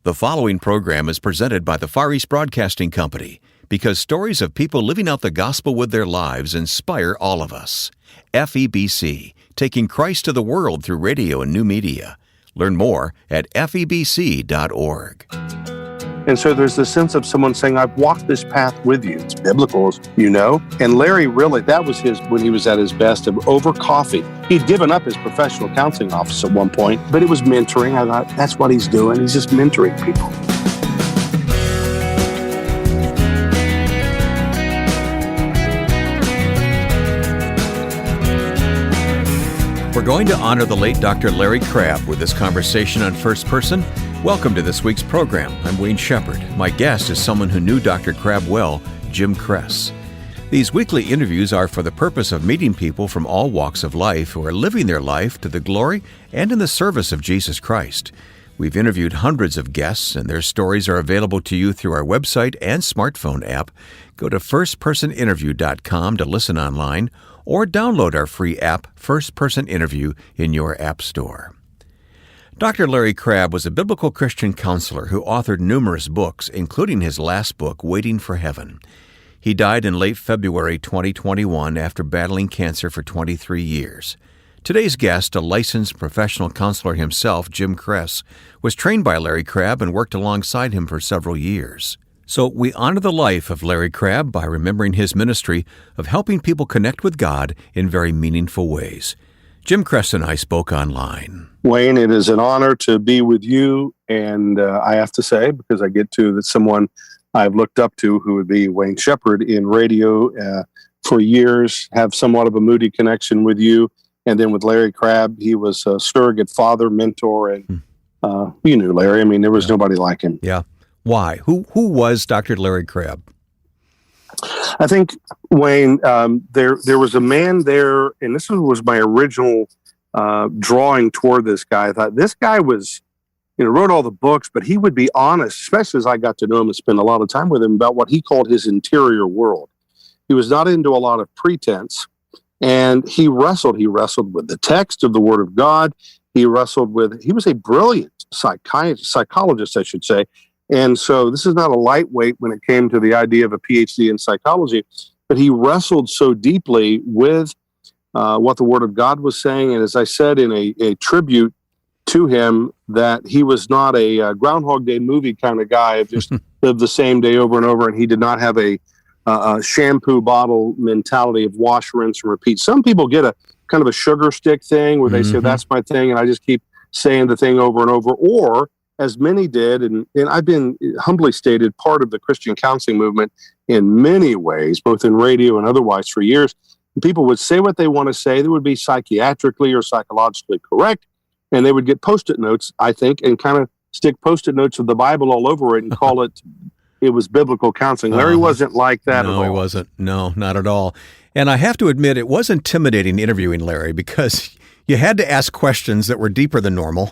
The following program is presented by the Far East Broadcasting Company because stories of people living out the gospel with their lives inspire all of us. FEBC, taking Christ to the world through radio and new media. Learn more at febc.org. And so there's this sense of someone saying, I've walked this path with you. It's biblical, you know. And Larry really, that was his, when he was at his best, of over coffee. He'd given up his professional counseling office at one point, but it was mentoring. I thought, that's what he's doing. He's just mentoring people. We're going to honor the late Dr. Larry Crabb with this conversation on First Person. Welcome to this week's program. I'm Wayne Shepherd. My guest is someone who knew Dr. Crabb well, Jim Cress. These weekly interviews are for the purpose of meeting people from all walks of life who are living their life to the glory and in the service of Jesus Christ. We've interviewed hundreds of guests, and their stories are available to you through our website and smartphone app. Go to firstpersoninterview.com to listen online, or download our free app, First Person Interview, in your app store. Dr. Larry Crabb was a biblical Christian counselor who authored numerous books, including his last book, Waiting for Heaven. He died in late February 2021 after battling cancer for 23 years. Today's guest, a licensed professional counselor himself, Jim Cress, was trained by Larry Crabb and worked alongside him for several years. So we honor the life of Larry Crabb by remembering his ministry of helping people connect with God in very meaningful ways. Jim Cress and I spoke online. Wayne, it is an honor to be with you, and I have to say, because I get to that someone I've looked up to who would be Wayne Shepherd in radio for years, have somewhat of a moody connection with you, and then with Larry Crabb, he was a surrogate father, mentor, and you knew Larry. I mean, there was nobody like him. Yeah. Why? Who was Dr. Larry Crabb? I think, Wayne, there was a man there, and this was my original drawing toward this guy. I thought this guy was, wrote all the books, but he would be honest, especially as I got to know him and spend a lot of time with him, about what he called his interior world. He was not into a lot of pretense, and he wrestled. He wrestled with the text of the Word of God. He was a brilliant psychologist, I should say. And so this is not a lightweight when it came to the idea of a PhD in psychology, but he wrestled so deeply with what the Word of God was saying. And as I said in a tribute to him, that he was not a Groundhog Day movie kind of guy, just lived the same day over and over, and he did not have a shampoo bottle mentality of wash, rinse, and repeat. Some people get a kind of a sugar stick thing where they say, that's my thing, and I just keep saying the thing over and over, or as many did, and I've been, humbly stated, part of the Christian counseling movement in many ways, both in radio and otherwise for years. And people would say what they want to say. They would be psychiatrically or psychologically correct, and they would get Post-it notes, I think, and kind of stick Post-it notes of the Bible all over it and call it was biblical counseling. Larry wasn't like that at all. No, he wasn't. No, not at all. And I have to admit, it was intimidating interviewing Larry because you had to ask questions that were deeper than normal.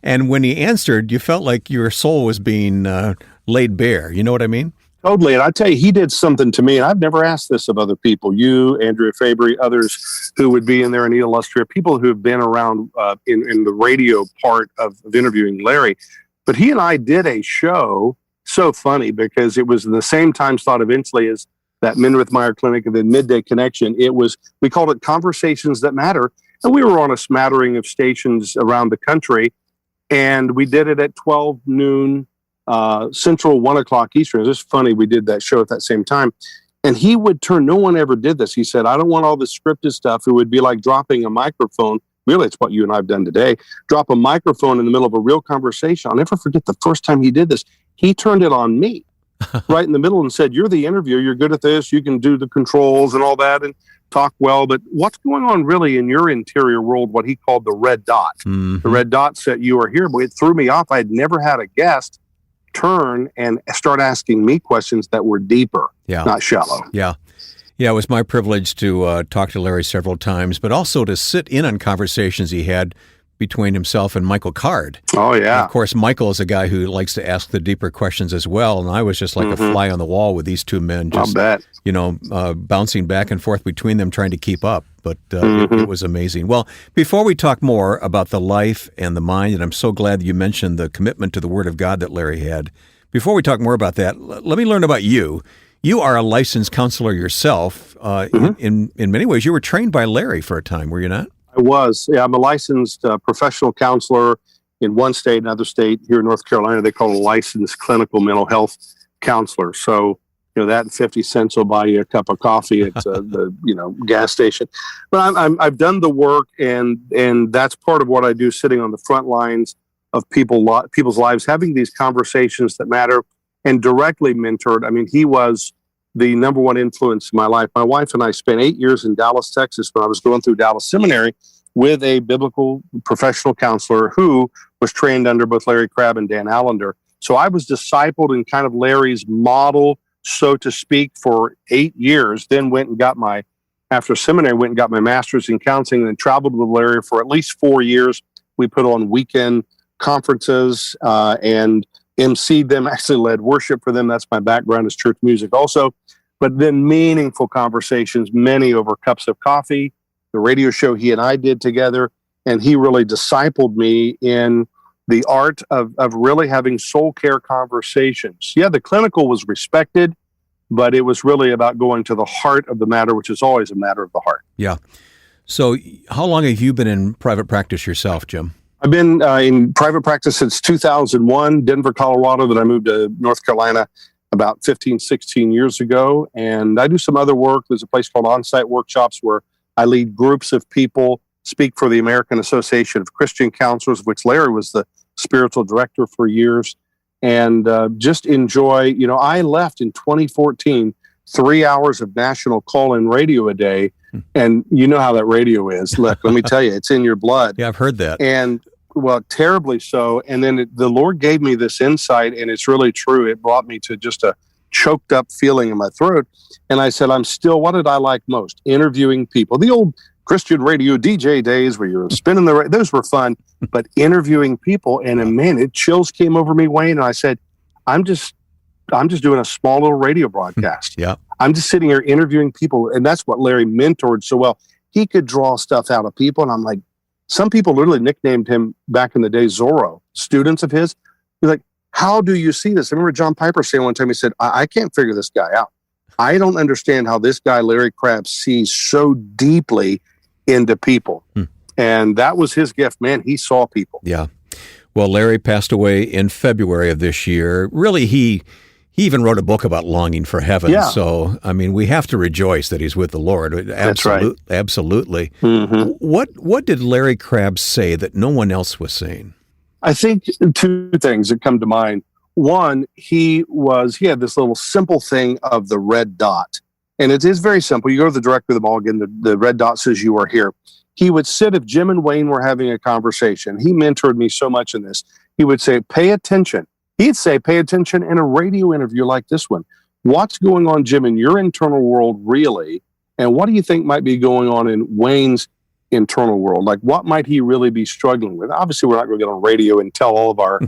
And when he answered, you felt like your soul was being laid bare. You know what I mean? Totally. And I tell you, he did something to me, and I've never asked this of other people. You, Andrea Fabry, others who would be in there, Anita Lustria, people who have been around in the radio part of interviewing Larry. But he and I did a show, so funny, because it was the same time slot eventually as that Minirth Meyer Clinic and then Midday Connection. We called it Conversations That Matter. And we were on a smattering of stations around the country. And we did it at 12 noon Central, 1 o'clock Eastern. It's just funny, we did that show at that same time. And he would no one ever did this. He said, I don't want all this scripted stuff. It would be like dropping a microphone. Really, it's what you and I have done today. Drop a microphone in the middle of a real conversation. I'll never forget the first time he did this. He turned it on me. Right in the middle and said, you're the interviewer, you're good at this, you can do the controls and all that and talk well, but what's going on really in your interior world, what he called the red dot. The red dot said you are here, but it threw me off. I had never had a guest turn and start asking me questions that were deeper, not shallow. Yeah, it was my privilege to talk to Larry several times, but also to sit in on conversations he had between himself and Michael Card. Oh, yeah. And of course, Michael is a guy who likes to ask the deeper questions as well, and I was just like a fly on the wall with these two men, just bouncing back and forth between them, trying to keep up. But it was amazing. Well, before we talk more about the life and the mind, and I'm so glad that you mentioned the commitment to the Word of God that Larry had, before we talk more about that, let me learn about you. You are a licensed counselor yourself. In many ways, you were trained by Larry for a time, were you not? I was. Yeah, I'm a licensed professional counselor in one state, another state. Here in North Carolina, they call it a licensed clinical mental health counselor. So, that and 50 cents will buy you a cup of coffee at the gas station. But I've done the work, and that's part of what I do, sitting on the front lines of people's lives, having these conversations that matter, and directly mentored. I mean, he was the number one influence in my life. My wife and I spent 8 years in Dallas, Texas, when I was going through Dallas Seminary with a biblical professional counselor who was trained under both Larry Crabb and Dan Allender. So I was discipled in kind of Larry's model, so to speak, for 8 years, then after seminary, went and got my master's in counseling, and then traveled with Larry for at least 4 years. We put on weekend conferences and emceed them, actually led worship for them. That's my background, is church music also. But then meaningful conversations, many over cups of coffee, the radio show he and I did together. And he really discipled me in the art of really having soul care conversations. Yeah, the clinical was respected, but it was really about going to the heart of the matter, which is always a matter of the heart. Yeah. So how long have you been in private practice yourself, Jim? I've been in private practice since 2001, Denver, Colorado. Then I moved to North Carolina about 15, 16 years ago. And I do some other work. There's a place called On-Site Workshops where I lead groups of people, speak for the American Association of Christian Counselors, of which Larry was the spiritual director for years, and just enjoy. I left in 2014, 3 hours of national call-in radio a day. And you know how that radio is. Look, let me tell you, it's in your blood. Yeah, I've heard that. And, well, terribly so. And then the Lord gave me this insight, and it's really true. It brought me to just a choked up feeling in my throat. And I said, what did I like most? Interviewing people. The old Christian radio DJ days where you're spinning those were fun, but interviewing people. And man, chills came over me, Wayne. And I said, I'm just doing a small little radio broadcast. Yeah. I'm just sitting here interviewing people. And that's what Larry mentored so well. He could draw stuff out of people. And I'm like, some people literally nicknamed him back in the day Zorro, students of his. He's like, how do you see this? I remember John Piper saying one time, he said, I can't figure this guy out. I don't understand how this guy, Larry Crabb, sees so deeply into people. And that was his gift. Man, he saw people. Yeah. Well, Larry passed away in February of this year. Really, he even wrote a book about longing for heaven. Yeah. So, I mean, we have to rejoice that he's with the Lord. That's right. Absolutely. What did Larry Crabb say that no one else was saying? I think two things that come to mind. One, he had this little simple thing of the red dot. And it is very simple. You go to the director of the ball, again, the red dot says you are here. He would sit, if Jim and Wayne were having a conversation, he mentored me so much in this. He would say, pay attention. He'd say, pay attention in a radio interview like this one. What's going on, Jim, in your internal world, really? And what do you think might be going on in Wayne's internal world? Like, what might he really be struggling with? Obviously, we're not going to get on radio and tell all of our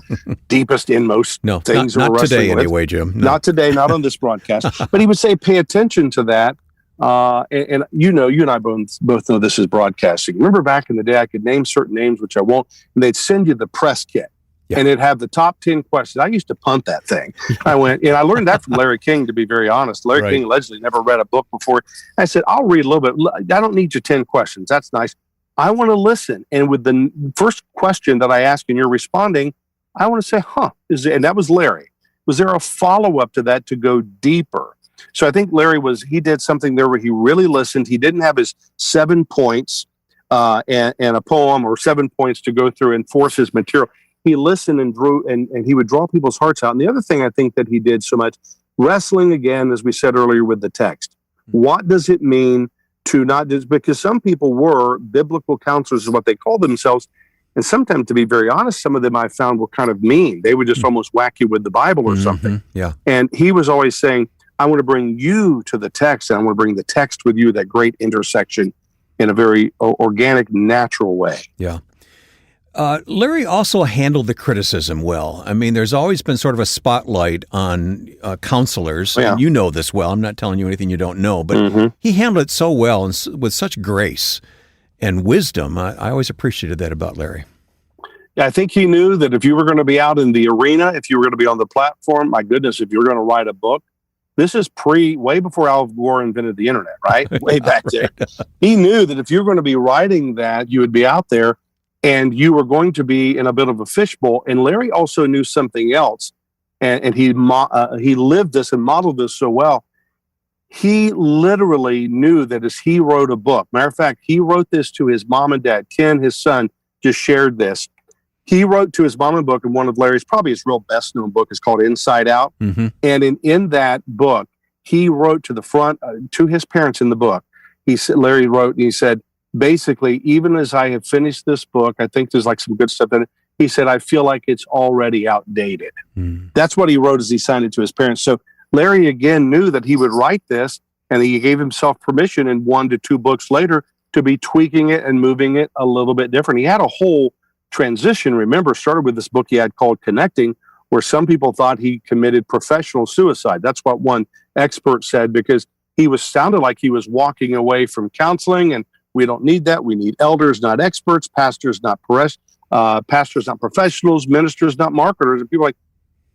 deepest, inmost things. Not today, anyway, Jim. No. Not today, not on this broadcast. But he would say, pay attention to that. And you and I both know this is broadcasting. Remember back in the day, I could name certain names, which I won't, and they'd send you the press kit. Yeah. And it'd have the top 10 questions. I used to punt that thing. I learned that from Larry King, to be very honest. Larry King allegedly never read a book before. I said, I'll read a little bit. I don't need your 10 questions. That's nice. I want to listen. And with the first question that I ask and you're responding, I want to say, and that was Larry. Was there a follow-up to that to go deeper? So I think Larry he did something there where he really listened. He didn't have his 7 points and a poem or 7 points to go through and force his material. He listened and drew, and he would draw people's hearts out. And the other thing I think that he did so much, wrestling again, as we said earlier, with the text. What does it mean to not just, because some people were biblical counselors is what they call themselves. And sometimes, to be very honest, some of them I found were kind of mean. They would just almost whack you with the Bible or something. Yeah. And he was always saying, I want to bring you to the text, and I want to bring the text with you, that great intersection, in a very organic, natural way. Yeah. Larry also handled the criticism well. I mean, there's always been sort of a spotlight on counselors. Yeah. And you know this well. I'm not telling you anything you don't know, but he handled it so well and with such grace and wisdom. I always appreciated that about Larry. Yeah, I think he knew that if you were going to be out in the arena, if you were going to be on the platform, my goodness, if you were going to write a book, this is way before Al Gore invented the internet, right? Way back there. He knew that if you were going to be writing that, you would be out there and you were going to be in a bit of a fishbowl. And Larry also knew something else, and he lived this and modeled this so well. He literally knew that as he wrote a book, matter of fact, he wrote this to his mom and dad. Ken, his son, just shared this. He wrote to his mom and book, and one of Larry's, probably his real best known book, is called Inside Out. And in that book, he wrote to the front, to his parents in the book. Larry wrote, and he said, basically, even as I have finished this book, I think there's like some good stuff in it. He said, I feel like it's already outdated. That's what he wrote as he signed it to his parents. So Larry, again, knew that he would write this, and he gave himself permission in 1 to 2 books later to be tweaking it and moving it a little bit different. He had a whole transition, remember, started with this book he had called Connecting, where some people thought he committed professional suicide. That's what one expert said, because he sounded like he was walking away from counseling, and we don't need that. We need elders, not experts, pastors, not professionals, ministers, not marketers. And people are like,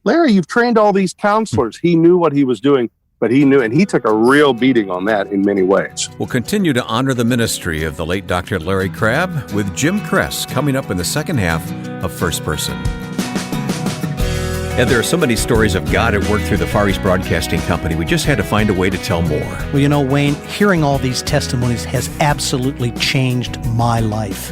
Larry, you've trained all these counselors. He knew what he was doing, but he knew, and he took a real beating on that in many ways. We'll continue to honor the ministry of the late Dr. Larry Crabb with Jim Cress coming up in the second half of First Person. And there are so many stories of God at work through the Far East Broadcasting Company. We just had to find a way to tell more. Well, you know, Wayne, hearing all these testimonies has absolutely changed my life.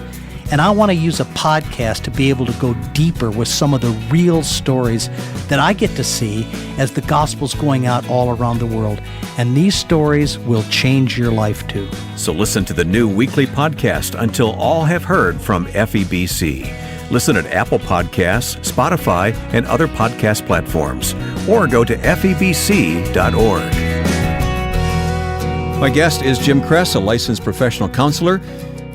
And I want to use a podcast to be able to go deeper with some of the real stories that I get to see as the gospel's going out all around the world. And these stories will change your life too. So listen to the new weekly podcast, Until All Have Heard, from FEBC. Listen at Apple Podcasts, Spotify, and other podcast platforms. Or go to febc.org. My guest is Jim Cress, a licensed professional counselor.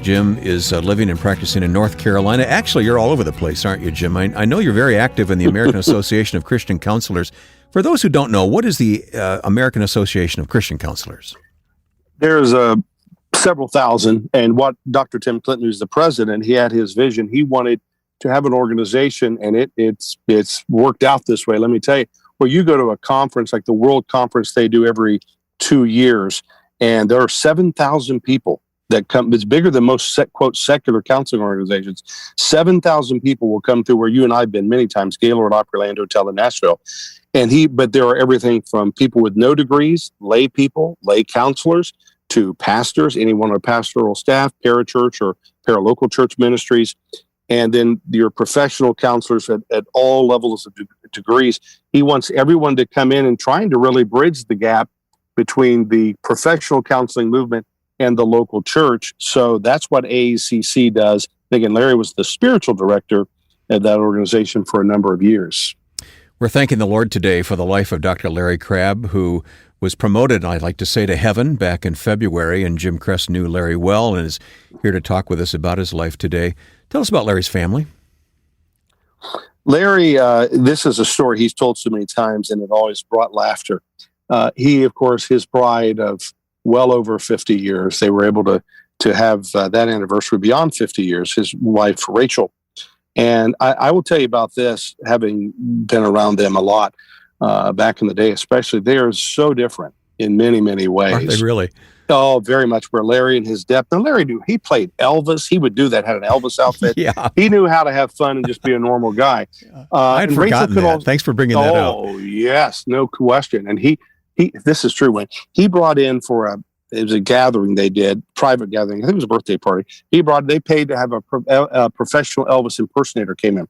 Jim is living and practicing in North Carolina. Actually, you're all over the place, aren't you, Jim? I know you're very active in the American Association of Christian Counselors. For those who don't know, what is the American Association of Christian Counselors? There's several thousand, and what Dr. Tim Clinton, who's the president, he had his vision. He wanted to have an organization, and it's worked out this way. Let me tell you, where you go to a conference like the World Conference they do every 2 years, and there are 7,000 people that come. It's bigger than most quote secular counseling organizations. 7,000 people will come through where you and I've been many times, Gaylord Opryland Hotel in Nashville. But there are everything from people with no degrees, lay people, lay counselors, to pastors, anyone on pastoral staff, parachurch or paralocal church ministries, and then your professional counselors at all levels of degrees. He wants everyone to come in and trying to really bridge the gap between the professional counseling movement and the local church. So that's what AACC does. Again, Larry was the spiritual director of that organization for a number of years. We're thanking the Lord today for the life of Dr. Larry Crabb, who was promoted, I'd like to say, to heaven back in February, and Jim Cress knew Larry well and is here to talk with us about his life today. Tell us about Larry's family. Larry, this is a story he's told so many times, and it always brought laughter. He, of course, his bride of well over 50 years. They were able to have that anniversary beyond 50 years, his wife, Rachel. And I will tell you about this, having been around them a lot back in the day, especially. They are so different in many, many ways. Aren't they really? Oh, very much. Where Larry and his depth. Now, Larry knew, he played Elvis. He would do that, had an Elvis outfit. Yeah. He knew how to have fun and just be a normal guy. I'd forgotten that. Thanks for bringing that out. Oh, yes, no question. And he this is true. When he brought in it was a gathering they did, private gathering. I think it was a birthday party. They paid to have a professional Elvis impersonator came in.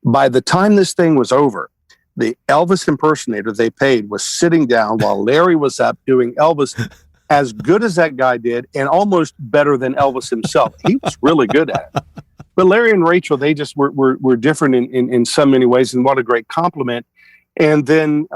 By the time this thing was over, the Elvis impersonator they paid was sitting down while Larry was up doing Elvis as good as that guy did, and almost better than Elvis himself. He was really good at it. But Larry and Rachel, they just were different in so many ways, and what a great compliment. And then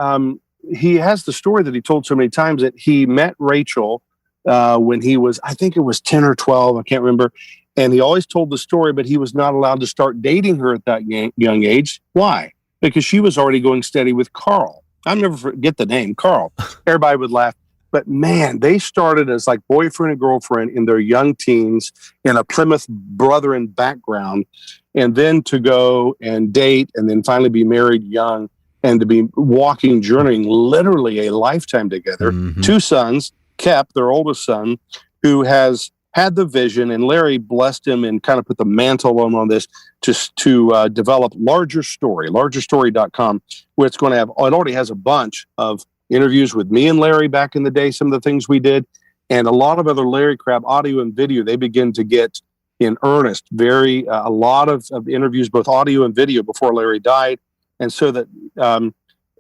he has the story that he told so many times that he met Rachel when he was, I think it was 10 or 12, I can't remember. And he always told the story, but he was not allowed to start dating her at that young age. Why? Because she was already going steady with Carl. I'll never forget the name, Carl. Everybody would laugh. But man, they started as like boyfriend and girlfriend in their young teens in a Plymouth Brethren background. And then to go and date and then finally be married young and to be walking, journeying literally a lifetime together. Mm-hmm. 2 sons, Kep, their oldest son, who has had the vision, and Larry blessed him and kind of put the mantle on this just to develop largerstory.com, where it's going to have, it already has a bunch of interviews with me and Larry back in the day, some of the things we did, and a lot of other Larry Crabb audio and video. They begin to get in earnest, a lot of interviews, both audio and video, before Larry died. And so that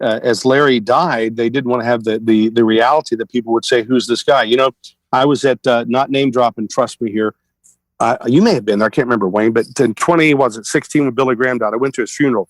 as Larry died, they didn't want to have the reality that people would say, who's this guy? You know, I was at, not name dropping, trust me here. You may have been there. I can't remember, Wayne, but in 16 when Billy Graham died, I went to his funeral.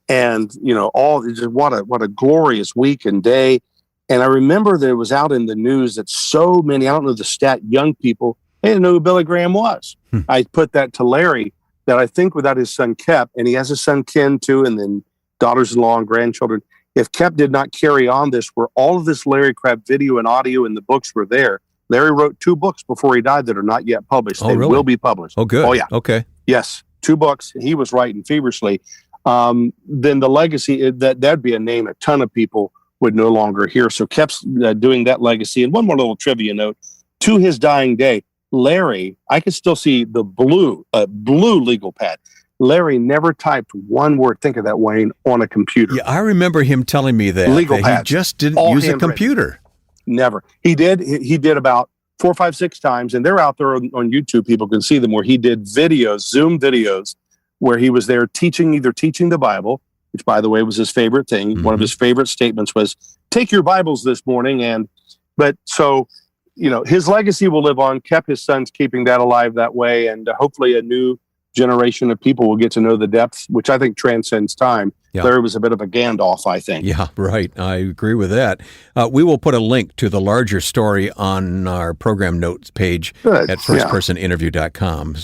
And, you know, what a glorious week and day. And I remember that it was out in the news that so many, I don't know the stat, young people, they didn't know who Billy Graham was. I put that to Larry, that I think without his son Kep, and he has a son Ken too, and then daughters-in-law and grandchildren, if Kep did not carry on this, where all of this Larry Crabb video and audio and the books were there. Larry wrote 2 books before he died that are not yet published. They will be published. Oh, good. Oh, yeah. Okay. Yes, 2 books. He was writing feverishly. Then the legacy, that'd be a name a ton of people would no longer hear. So Kep's doing that legacy. And one more little trivia note. To his dying day, Larry, I could still see the blue legal pad. Larry never typed one word, think of that, Wayne, on a computer. Yeah, I remember him telling me that. Legal pad. He just didn't use a computer. Never. He did about 4, 5, 6 times, and they're out there on YouTube. People can see them, where he did videos, Zoom videos, where he was there either teaching the Bible, which, by the way, was his favorite thing. Mm-hmm. One of his favorite statements was, take your Bibles this morning. So, you know, his legacy will live on. Kept his sons keeping that alive that way. And hopefully a new generation of people will get to know the depth, which I think transcends time. Yeah. Larry was a bit of a Gandalf, I think. Yeah, right. I agree with that. We will put a link to the larger story on our program notes page at firstpersoninterview.com,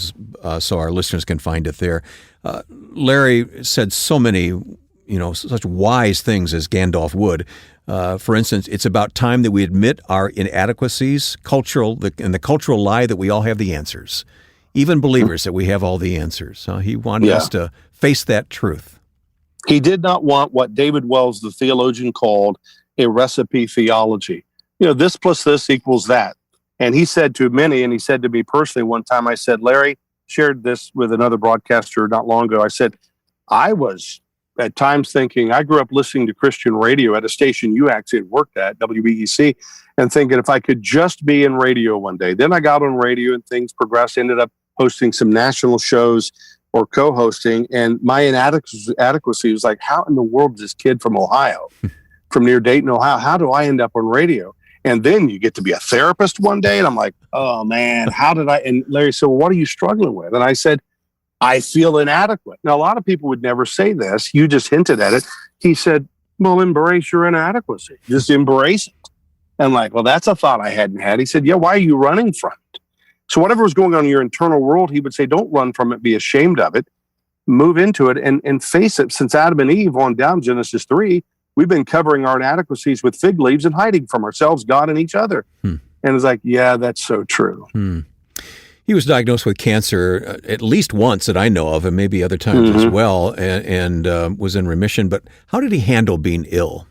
so our listeners can find it there. Larry said so many, such wise things as Gandalf would. For instance, it's about time that we admit our inadequacies, and the cultural lie that we all have the answers. Even believers that we have all the answers. He wanted us to face that truth. He did not want what David Wells, the theologian, called a recipe theology. This plus this equals that. And he said to many, and he said to me personally one time, I said, Larry, shared this with another broadcaster not long ago. I said, I was at times thinking, I grew up listening to Christian radio at a station you actually worked at, WBEC, and thinking if I could just be in radio one day. Then I got on radio and things progressed, ended up hosting some national shows or co-hosting, and my inadequacy was like, how in the world is this kid from Ohio, from near Dayton, Ohio, how do I end up on radio? And then you get to be a therapist one day, and I'm like, oh man, how did I? And Larry said, well, what are you struggling with? And I said, I feel inadequate. Now, a lot of people would never say this. You just hinted at it. He said, well, embrace your inadequacy. Just embrace it. And I'm like, well, that's a thought I hadn't had. He said, yeah, why are you running from it? So whatever was going on in your internal world, he would say, don't run from it, be ashamed of it, move into it and face it. Since Adam and Eve on down Genesis 3, we've been covering our inadequacies with fig leaves and hiding from ourselves, God, and each other. And it's like, yeah, that's so true. He was diagnosed with cancer at least once that I know of, and maybe other times as well, and was in remission. But how did he handle being ill?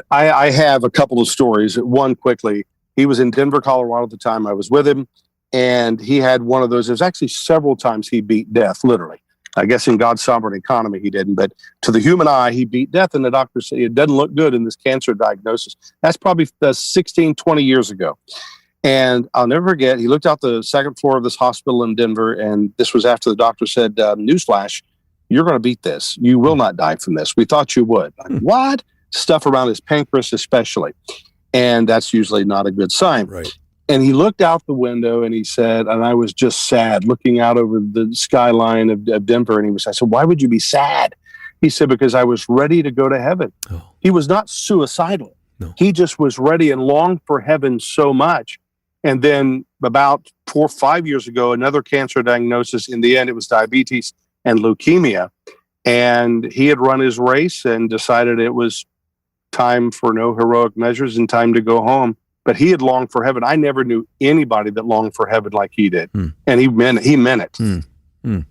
I have a couple of stories. One quickly. He was in Denver, Colorado at the time I was with him. And he had one of those. There's actually several times he beat death, literally. I guess in God's sovereign economy he didn't, but to the human eye, he beat death. And the doctor said it doesn't look good in this cancer diagnosis. That's probably 16, 20 years ago. And I'll never forget, he looked out the second floor of this hospital in Denver, and this was after the doctor said, newsflash, you're going to beat this. You will not die from this. We thought you would. Like, what? Stuff around his pancreas especially. And that's usually not a good sign. Right. And he looked out the window and he said, and I was just sad looking out over the skyline of Denver. And I said, why would you be sad? He said, because I was ready to go to heaven. He was not suicidal. No. He just was ready and longed for heaven so much. And then about 4 or 5 years ago, another cancer diagnosis. In the end, it was diabetes and leukemia. And he had run his race and decided it was time for no heroic measures and time to go home. But he had longed for heaven. I never knew anybody that longed for heaven like he did. And he meant it.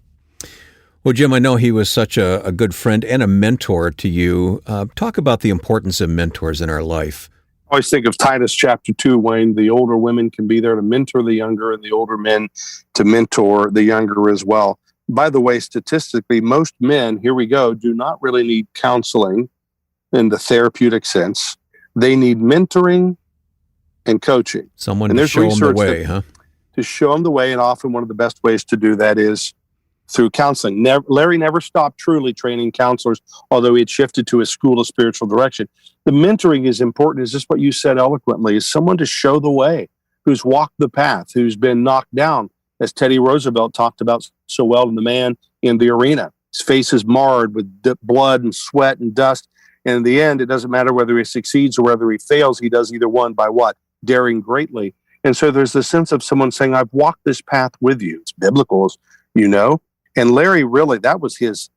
Well, Jim, I know he was such a good friend and a mentor to you. Talk about the importance of mentors in our life. I always think of Titus chapter 2, Wayne. The older women can be there to mentor the younger, and the older men to mentor the younger as well. By the way, statistically, most men, here we go, do not really need counseling in the therapeutic sense. They need mentoring and coaching. Someone to show them the way, huh? To show them the way, and often one of the best ways to do that is through counseling. Larry never stopped truly training counselors, although he had shifted to his school of spiritual direction. The mentoring is important. Is just what you said eloquently, is someone to show the way, who's walked the path, who's been knocked down, as Teddy Roosevelt talked about so well in The Man in the Arena. His face is marred with blood and sweat and dust. And in the end, it doesn't matter whether he succeeds or whether he fails. He does either one by what? Daring greatly. And so there's the sense of someone saying, I've walked this path with you. It's biblical, as you know. And Larry, really, that was his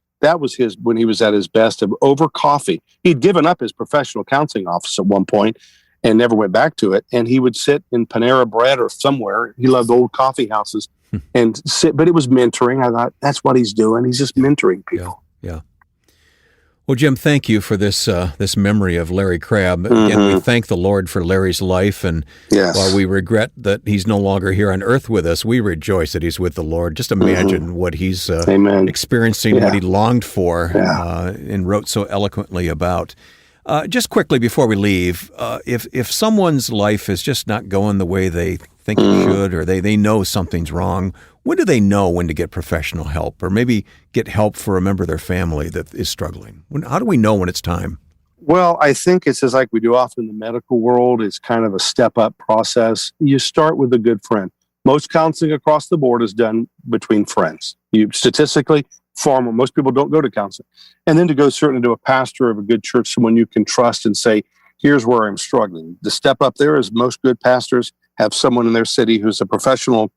when he was at his best, of over coffee. He'd given up his professional counseling office at one point and never went back to it. And he would sit in Panera Bread or somewhere. He loved old coffee houses and sit, but it was mentoring. I thought, that's what he's doing. He's just mentoring people. Yeah. Well, Jim, thank you for this memory of Larry Crabb. Again, we thank the Lord for Larry's life, and while we regret that he's no longer here on earth with us, we rejoice that he's with the Lord. Just imagine what he's experiencing, what he longed for, and wrote so eloquently about. Just quickly before we leave, if someone's life is just not going the way they think it should, or they know something's wrong, when do they know when to get professional help, or maybe get help for a member of their family that is struggling? How do we know when it's time? Well, I think it's just like we do often in the medical world. It's kind of a step-up process. You start with a good friend. Most counseling across the board is done between friends. Statistically, far more. Most people don't go to counseling. And then to go certainly to a pastor of a good church, someone you can trust, and say, here's where I'm struggling. The step up there is most good pastors have someone in their city who's a professional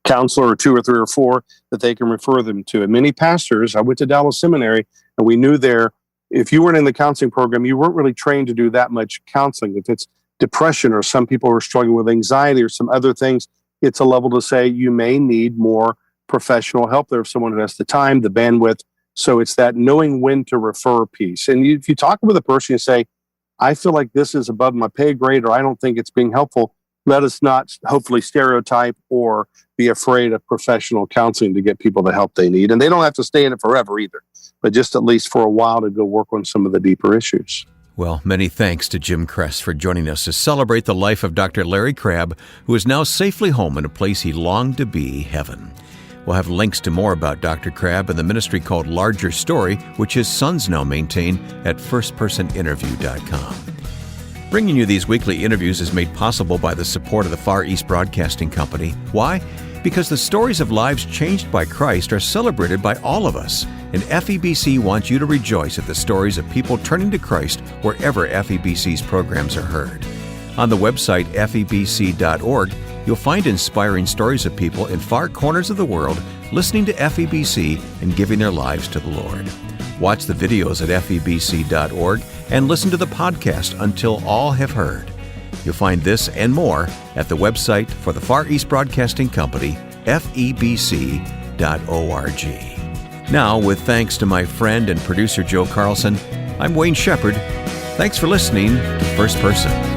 counselor, or 2 or 3 or 4, that they can refer them to. And many pastors, I went to Dallas Seminary, and we knew there, if you weren't in the counseling program, you weren't really trained to do that much counseling. If it's depression, or some people are struggling with anxiety or some other things, it's a level to say you may need more professional help there, if someone who has the time, the bandwidth. So it's that knowing when to refer piece. And if you talk with a person, you say, I feel like this is above my pay grade, or I don't think it's being helpful. Let us not hopefully stereotype or be afraid of professional counseling to get people the help they need. And they don't have to stay in it forever either, but just at least for a while to go work on some of the deeper issues. Well, many thanks to Jim Cress for joining us to celebrate the life of Dr. Larry Crabb, who is now safely home in a place he longed to be, heaven. We'll have links to more about Dr. Crabb and the ministry called Larger Story, which his sons now maintain at firstpersoninterview.com. Bringing you these weekly interviews is made possible by the support of the Far East Broadcasting Company. Why? Because the stories of lives changed by Christ are celebrated by all of us, and FEBC wants you to rejoice at the stories of people turning to Christ wherever FEBC's programs are heard. On the website febc.org, you'll find inspiring stories of people in far corners of the world listening to FEBC and giving their lives to the Lord. Watch the videos at febc.org and listen to the podcast Until All Have Heard. You'll find this and more at the website for the Far East Broadcasting Company, febc.org. Now, with thanks to my friend and producer Joe Carlson, I'm Wayne Shepherd. Thanks for listening to First Person.